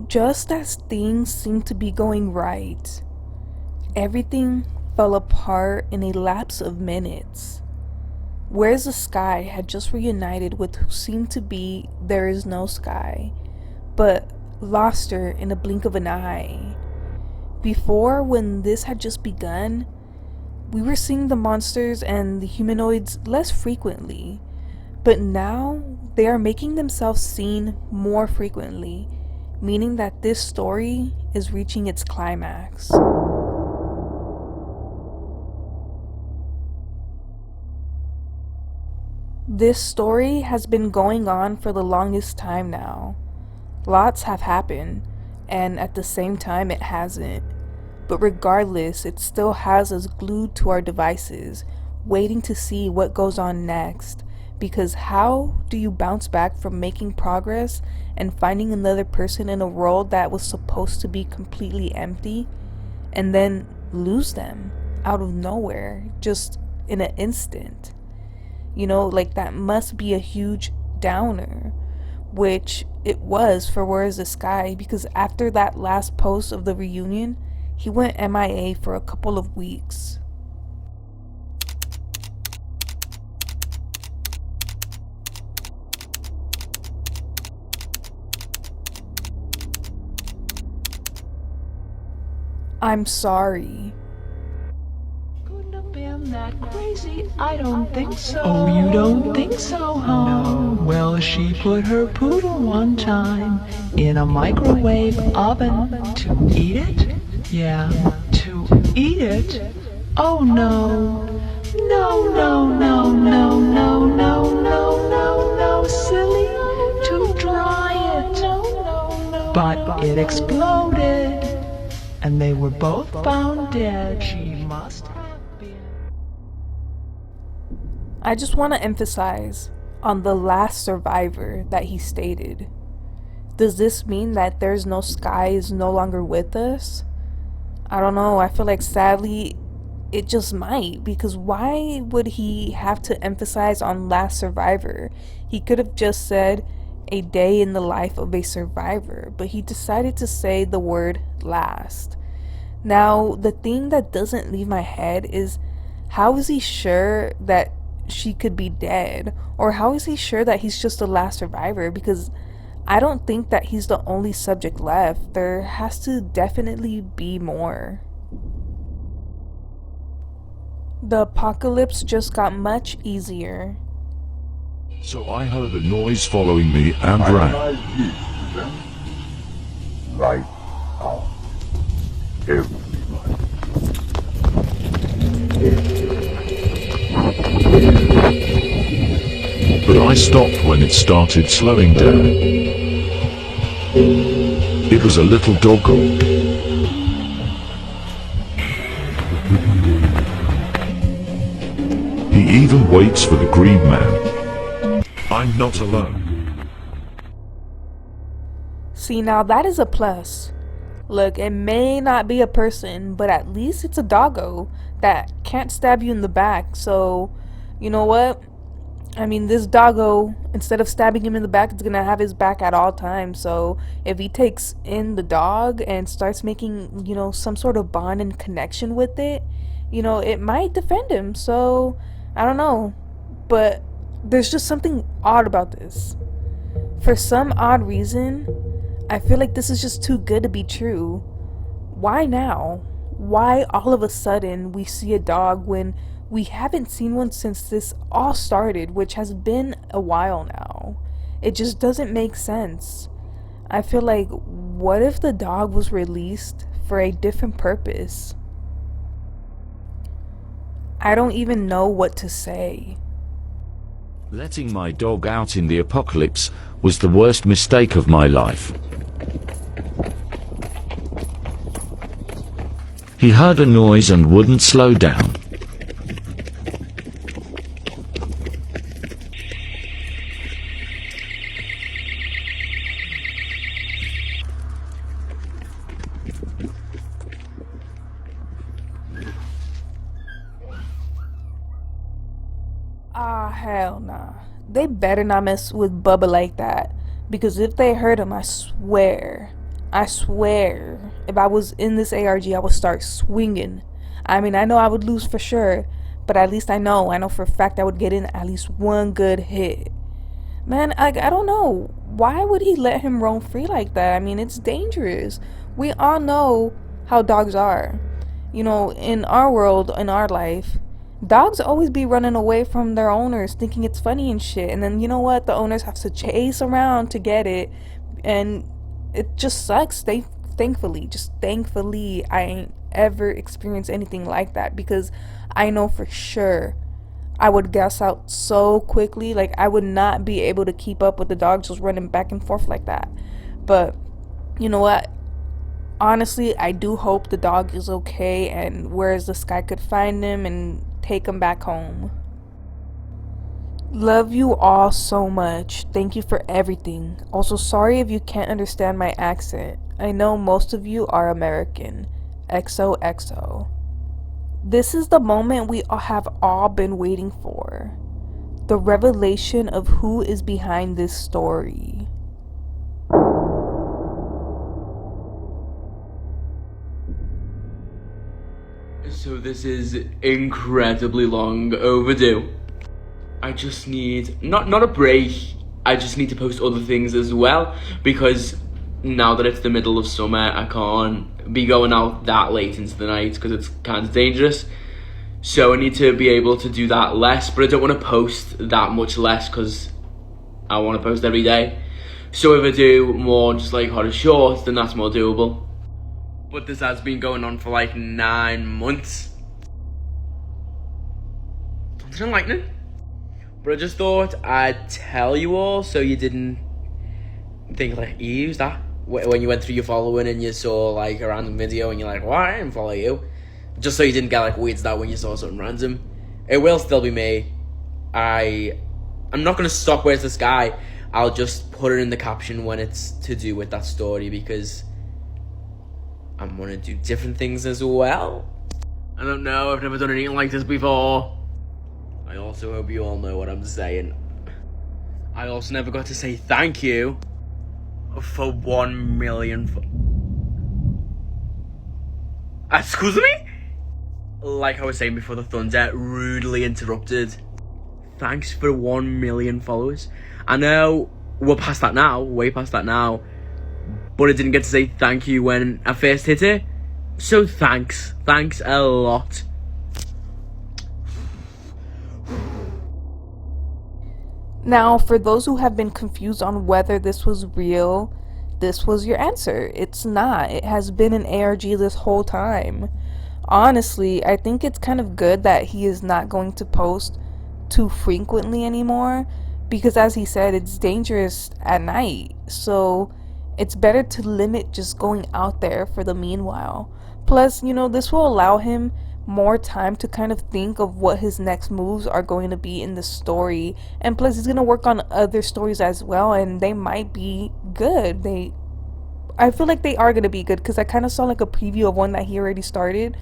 Just as things seemed to be going right, everything fell apart in a lapse of minutes. Where's the Sky had just reunited with who seemed to be There Is No Sky, but lost her in a blink of an eye. Before, when this had just begun, we were seeing the monsters and the humanoids less frequently, but now they are making themselves seen more frequently, meaning that this story is reaching its climax. This story has been going on for the longest time now. Lots have happened, and at the same time it hasn't. But regardless, it still has us glued to our devices, waiting to see what goes on next. Because how do you bounce back from making progress and finding another person in a world that was supposed to be completely empty, and then lose them out of nowhere, just in an instant? Like that must be a huge downer, which it was for Where Is the Sky, because after that last post of the reunion, he went MIA for a couple of weeks. I'm sorry. Couldn't have been that crazy, I don't think so. Oh, you don't think so, huh? No. Well, she put her poodle one time in a microwave oven to eat it? Yeah, to eat it? Oh no. No, no, no, no, no, no, no, no, no, silly, to dry it. But it exploded, and they were both found dead. She must have been. I just want to emphasize on the last survivor that he stated. Does this mean that There's No Sky is no longer with us? I don't know, I feel like sadly it just might, because why would he have to emphasize on last survivor? He could have just said a day in the life of a survivor, but he decided to say the word last. Now, the thing that doesn't leave my head is, how is he sure that she could be dead? Or how is he sure that he's just the last survivor? Because I don't think that he's the only subject left. There has to definitely be more. The apocalypse just got much easier. So I heard a noise following me and ran. Right out. Everybody. But I stopped when it started slowing down. It was a little doggo. He even waits for the green man. I'm not alone. See, now that is a plus. Look, it may not be a person, but at least it's a doggo that can't stab you in the back. So, you know what? I mean, this doggo, instead of stabbing him in the back, it's gonna have his back at all times. So if he takes in the dog and starts making, some sort of bond and connection with it, it might defend him. So I don't know, but there's just something odd about this. For some odd reason, I feel like this is just too good to be true. Why now? Why all of a sudden we see a dog when we haven't seen one since this all started, which has been a while now? It just doesn't make sense. I feel like, what if the dog was released for a different purpose? I don't even know what to say. Letting my dog out in the apocalypse was the worst mistake of my life. He heard a noise and wouldn't slow down. Ah, hell nah. They better not mess with Bubba like that, because if they hurt him, I swear, I swear, if I was in this ARG, I would start swinging. I mean, I know I would lose for sure, but at least I know for a fact I would get in at least one good hit. Man, I don't know. Why would he let him roam free like that? I mean, it's dangerous. We all know how dogs are. You know, in our world, in our life, dogs always be running away from their owners thinking it's funny and shit. And then, you know what? The owners have to chase around to get it. And it just sucks. Thankfully, I ain't ever experienced anything like that, because I know for sure I would gas out so quickly. Like, I would not be able to keep up with the dog just running back and forth like that. But you know what? Honestly, I do hope the dog is okay and whereas this guy could find him and take him back home. Love you all so much. Thank you for everything. Also, sorry if you can't understand my accent. I know most of you are American. XOXO. This is the moment we have all been waiting for. The revelation of who is behind this story. So this is incredibly long overdue. I just need, not a break, I just need to post other things as well, because now that it's the middle of summer, I can't be going out that late into the night because it's kind of dangerous. So I need to be able to do that less, but I don't want to post that much less because I want to post every day. So if I do more just like horror shorts, then that's more doable. But this has been going on for like 9 months. Thunder and lightning. But I just thought I'd tell you all so you didn't think like, you used that when you went through your following and you saw like a random video and you're like, well, I didn't follow you. Just so you didn't get like weirded out when you saw something random. It will still be me. I'm not gonna stop Where's This Guy. I'll just put it in the caption when it's to do with that story, because I'm gonna do different things as well. I don't know, I've never done anything like this before. I also hope you all know what I'm saying. I also never got to say thank you for 1 million. Excuse me? Like I was saying before, the thunder rudely interrupted. Thanks for 1 million followers. I know we're past that now, way past that now, but I didn't get to say thank you when I first hit it. So thanks a lot. Now, for those who have been confused on whether this was real, this was your answer. It's not. It has been an ARG this whole time. Honestly, I think it's kind of good that he is not going to post too frequently anymore, because as he said, it's dangerous at night. So it's better to limit just going out there for the meanwhile. Plus, you know, this will allow him more time to kind of think of what his next moves are going to be in the story, and plus he's going to work on other stories as well, and they might be good. I feel like they are going to be good, because I kind of saw like a preview of one that he already started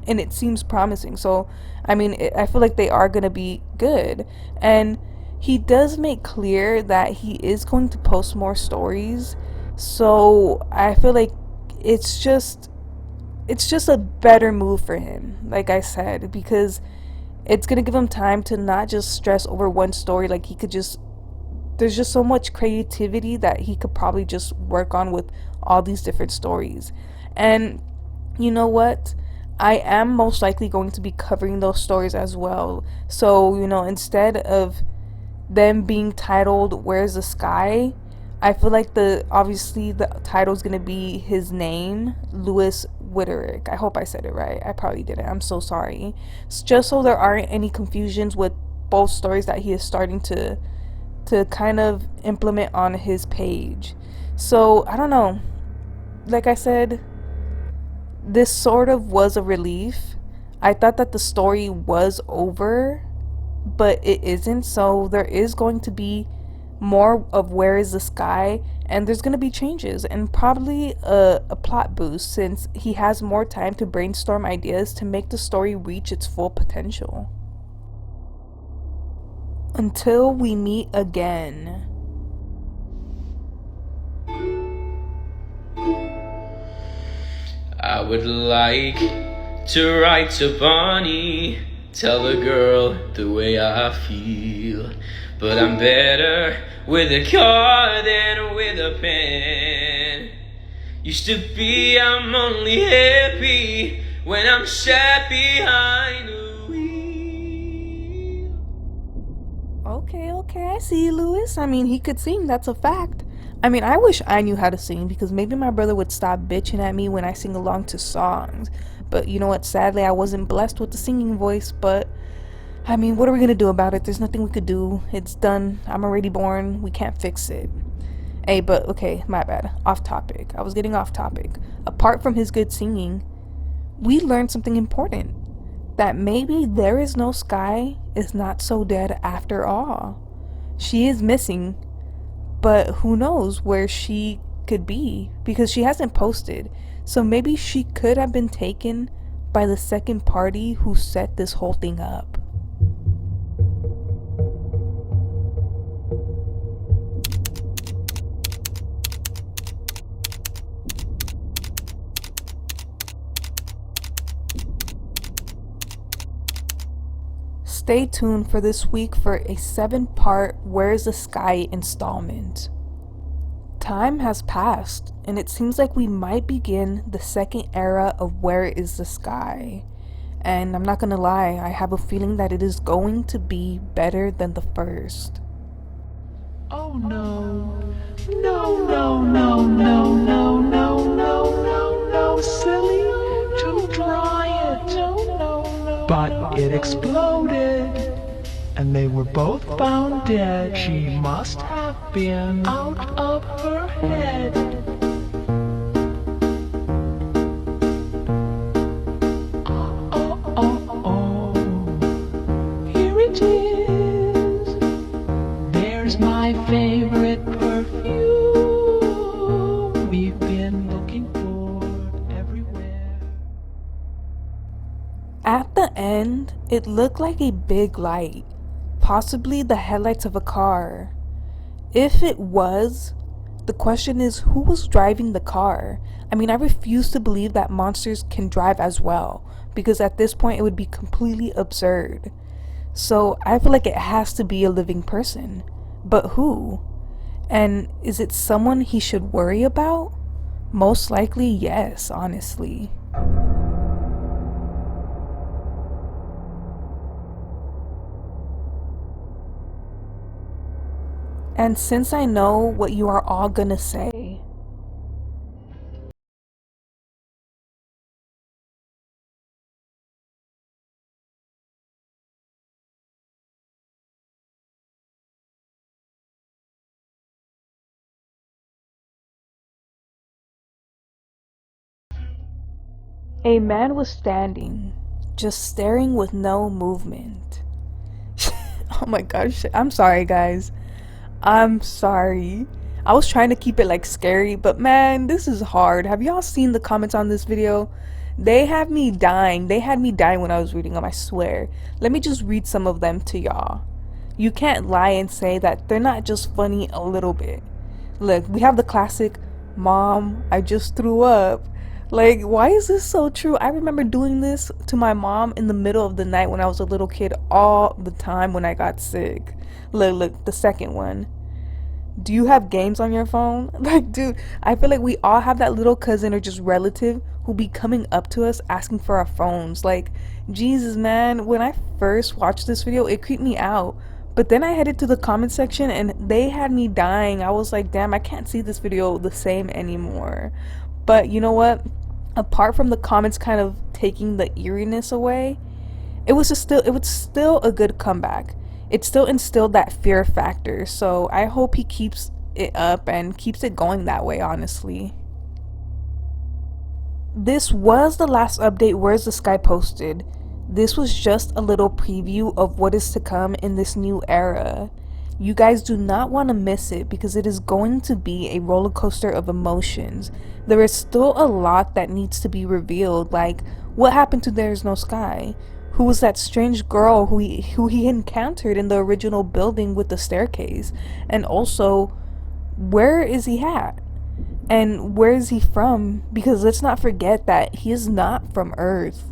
and it seems promising. So I mean, I feel like they are going to be good. And he does make clear that he is going to post more stories, so I feel like it's just a better move for him, like I said, because it's gonna give him time to not just stress over one story. Like, there's just so much creativity that he could probably just work on with all these different stories. And you know what? I am most likely going to be covering those stories as well. So, you know, instead of them being titled Where's the Sky, I feel like obviously the title is going to be his name, Louis Witterick. I hope I said it right. I probably didn't. I'm so sorry. It's just so there aren't any confusions with both stories that he is starting to kind of implement on his page. So, I don't know. Like I said, this sort of was a relief. I thought that the story was over, but it isn't. So there is going to be more of Where Is the Sky, and there's going to be changes and probably a plot boost, since he has more time to brainstorm ideas to make the story reach its full potential. Until we meet again. I would like to write to Bonnie, tell the girl the way I feel. But I'm better with a card than with a pen. Used to be I'm only happy when I'm sat behind the wheel. Okay, I see you, Lewis. I mean, he could sing, that's a fact. I mean, I wish I knew how to sing because maybe my brother would stop bitching at me when I sing along to songs. But you know what? Sadly, I wasn't blessed with the singing voice, but I mean, what are we gonna do about it? There's nothing we could do. It's done. I'm already born. We can't fix it. Hey, but okay, my bad. Off topic. I was getting off topic. Apart from his good singing, we learned something important. That maybe There Is No Sky is not so dead after all. She is missing, but who knows where she could be because she hasn't posted. So maybe she could have been taken by the second party who set this whole thing up. Stay tuned for this week for a 7-part Where's the Sky installment. Time has passed, and it seems like we might begin the second era of Where is the Sky. And I'm not gonna lie, I have a feeling that it is going to be better than the first. Oh no. No, no, no, no, no, no, no, no, no, silly. To try it. No, no, no. But it exploded. And they were both found dead. She must have been out of her head. Oh, oh, oh. Here it is. There's my favorite perfume. We've been looking for everywhere. At the end, it looked like a big light, possibly the headlights of a car. If it was, the question is who was driving the car? I mean, I refuse to believe that monsters can drive as well, because at this point it would be completely absurd. So I feel like it has to be a living person. But who? And is it someone he should worry about? Most likely yes, honestly. And since I know what you are all gonna say, a man was standing, just staring with no movement. Oh my gosh, I'm sorry guys. I'm sorry. I was trying to keep it like scary, but man, this is hard. Have y'all seen the comments on this video? They have me dying. They had me dying when I was reading them, I swear. Let me just read some of them to y'all. You can't lie and say that they're not just funny a little bit. Look, we have the classic, "Mom, I just threw up." Like, why is this so true? I remember doing this to my mom in the middle of the night when I was a little kid all the time when I got sick. Look, the second one. Do you have games on your phone? Like, dude, I feel like we all have that little cousin or just relative who be coming up to us asking for our phones. Like, Jesus, man, when I first watched this video, it creeped me out. But then I headed to the comment section and they had me dying. I was like, damn, I can't see this video the same anymore. But you know what? Apart from the comments kind of taking the eeriness away, it was still a good comeback. It still instilled that fear factor, so I hope he keeps it up and keeps it going that way, honestly. This was the last update Where's the Sky posted. This was just a little preview of what is to come in this new era. You guys do not want to miss it because it is going to be a roller coaster of emotions. There is still a lot that needs to be revealed, like what happened to There's No Sky? Who was that strange girl who he encountered in the original building with the staircase? And also, where is he at? And where is he from? Because let's not forget that he is not from Earth.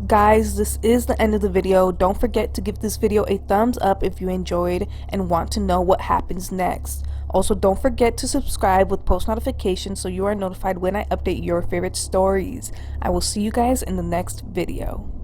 Guys, this is the end of the video. Don't forget to give this video a thumbs up if you enjoyed and want to know what happens next. Also, don't forget to subscribe with post notifications so you are notified when I update your favorite stories. I will see you guys in the next video.